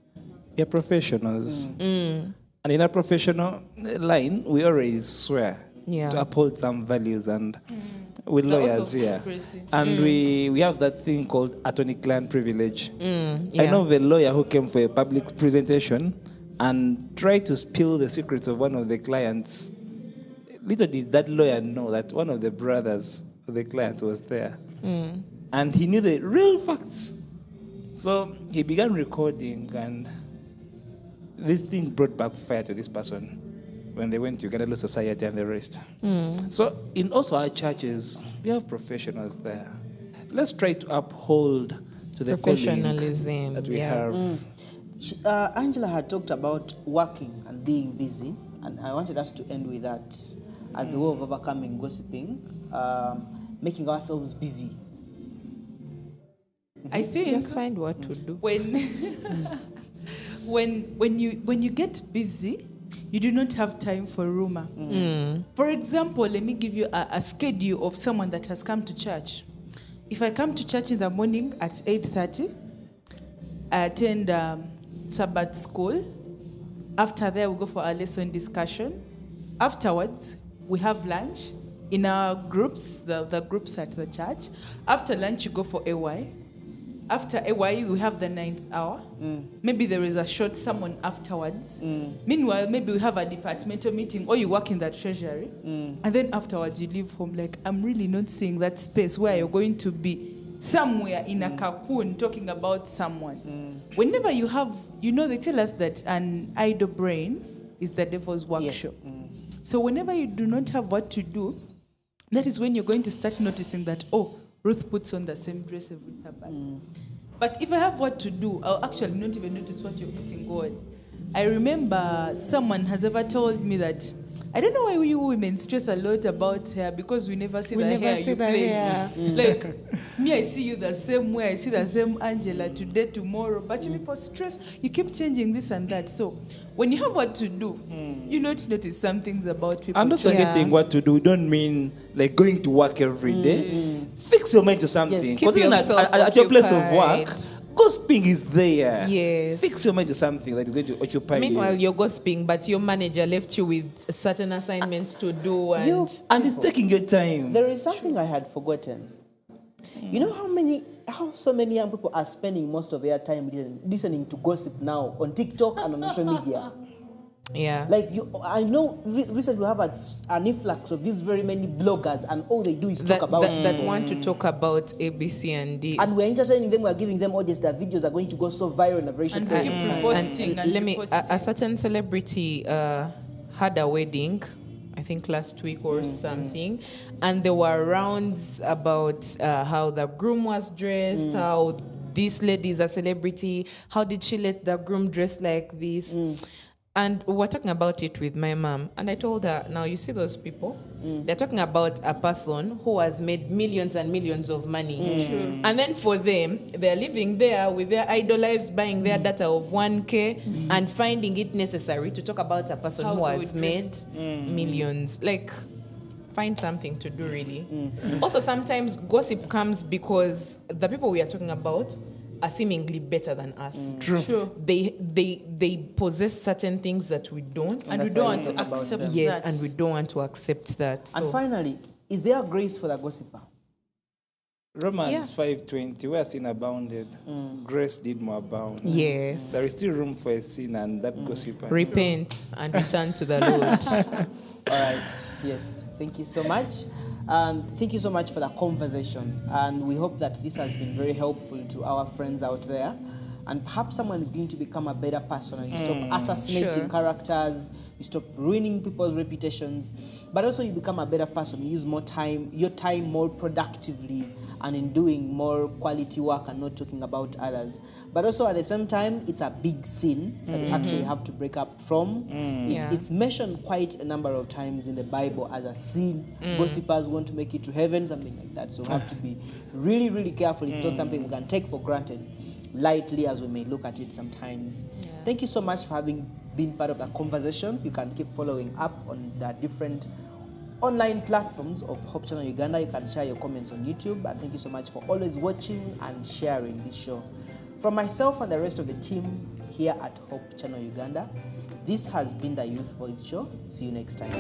S3: we are professionals. And in our professional line, we always swear
S2: Yeah.
S3: to uphold some values, and with
S4: The oath
S3: lawyers
S4: of
S3: here.
S4: secrecy.
S3: And we have that thing called attorney-client privilege. I
S2: Yeah.
S3: know of a lawyer who came for a public presentation and tried to spill the secrets of one of the clients. Little did that lawyer know that one of the brothers of the client was there. And he knew the real facts. So he began recording, and this thing brought back fire to this person when they went to Uganda Law Society and the rest. So in also our churches, we have professionals there. Let's try to uphold to the calling
S2: Professionalism,
S3: that we
S2: yeah.
S3: have.
S1: Angela had talked about working and being busy, and I wanted us to end with that as a way of overcoming gossiping, making ourselves busy.
S4: I think
S2: Just find what to do.
S4: when you get busy, you do not have time for rumor. For example, let me give you a schedule of someone that has come to church. If I come to church in the morning at 8:30, I attend Sabbath school. After that, we go for our lesson discussion. Afterwards, we have lunch in our groups, the groups at the church. After lunch, you go for AY. After AY, we have the 9th hour. Maybe there is a short sermon afterwards. Meanwhile, maybe we have a departmental meeting or you work in the treasury. And then afterwards, you leave home like, I'm really not seeing that space where you're going to be somewhere in a cocoon talking about someone. Whenever you have, they tell us that an idle brain is the devil's workshop. So whenever you do not have what to do, that is when you're going to start noticing that, Ruth puts on the same dress every Sabbath. But if I have what to do, I'll actually not even notice what you're putting on. I remember someone has ever told me that, I don't know why we women stress a lot about hair because we never see
S2: We
S4: the
S2: never
S4: hair
S2: see
S4: you
S2: the
S4: play.
S2: hair.
S4: Like, me, I see you the same way. I see the same Angela today, tomorrow. But you people stress, you keep changing this and that. So when you have what to do, you not notice some things about people.
S3: And also
S2: Yeah.
S3: getting what to do, we don't mean like going to work every day. Fix your mind to something.
S1: Yes.
S3: Because
S2: Keep
S3: even
S2: yourself
S3: at your place of work,
S2: occupied.
S3: gossiping is there.
S2: Yes.
S3: Fix your mind to something that is going to occupy
S2: Meanwhile,
S3: you.
S2: you're gossiping, but your manager left you with certain assignments to do, and
S1: You
S3: And it's taking your time.
S1: There is something I had forgotten. You know how so many young people are spending most of their time listening to gossip now on TikTok and on social media.
S2: yeah.
S1: Like I know recently we have an influx of these very many bloggers, and all they do is talk about
S2: that want to talk about A, B, C, and D.
S1: and we're entertaining them. We're giving them audience. Their videos are going to go so viral in a very short
S4: And
S1: period
S4: keep
S1: of time.
S4: reposting and
S2: let me
S4: reposting.
S2: a certain celebrity had a wedding, I think last week or something, and there were rounds about how the groom was dressed, how this lady is a celebrity, how did she let the groom dress like this. And we were talking about it with my mom, and I told her, now you see those people, they're talking about a person who has made millions and millions of money. And then for them, they're living there with their idolized, buying their data of 1K and finding it necessary to talk about a person
S4: How
S2: who
S4: they
S2: has
S4: would
S2: made
S4: dress.
S2: millions. Like, find something to do, really. Also, sometimes gossip comes because the people we are talking about are seemingly better than us.
S4: Sure.
S2: They possess certain things that we don't.
S4: And we
S1: that's
S4: don't
S1: why we
S4: want to
S1: talk about
S4: accept
S1: them.
S2: Yes,
S4: that.
S2: and we don't want to accept that.
S1: And
S2: So
S1: finally, is there grace for the gossiper?
S3: Romans 5:20, where sin abounded, grace did more abound.
S2: yes,
S3: There is still room for a sin and that gossiper.
S2: repent and return to the Lord.
S1: All right. Yes. Thank you so much. Thank you so much for the conversation. And we hope that this has been very helpful to our friends out there. and perhaps someone is going to become a better person, and you stop assassinating characters, you stop ruining people's reputations, but also you become a better person. You use your time more productively and in doing more quality work and not talking about others. But also at the same time, it's a big sin that we actually have to break up from. It's mentioned quite a number of times in the Bible as a sin. Gossipers want to make it to heaven, something like that. So we have to be really, really careful. It's not something we can take for granted lightly as we may look at it sometimes. Thank you so much for having been part of the conversation. You can keep following up on the different online platforms of Hope Channel Uganda. You can share your comments on YouTube. And thank you so much for always watching and sharing this show. From myself and the rest of the team here at Hope Channel Uganda, this has been the Youth Voice Show. See you next time.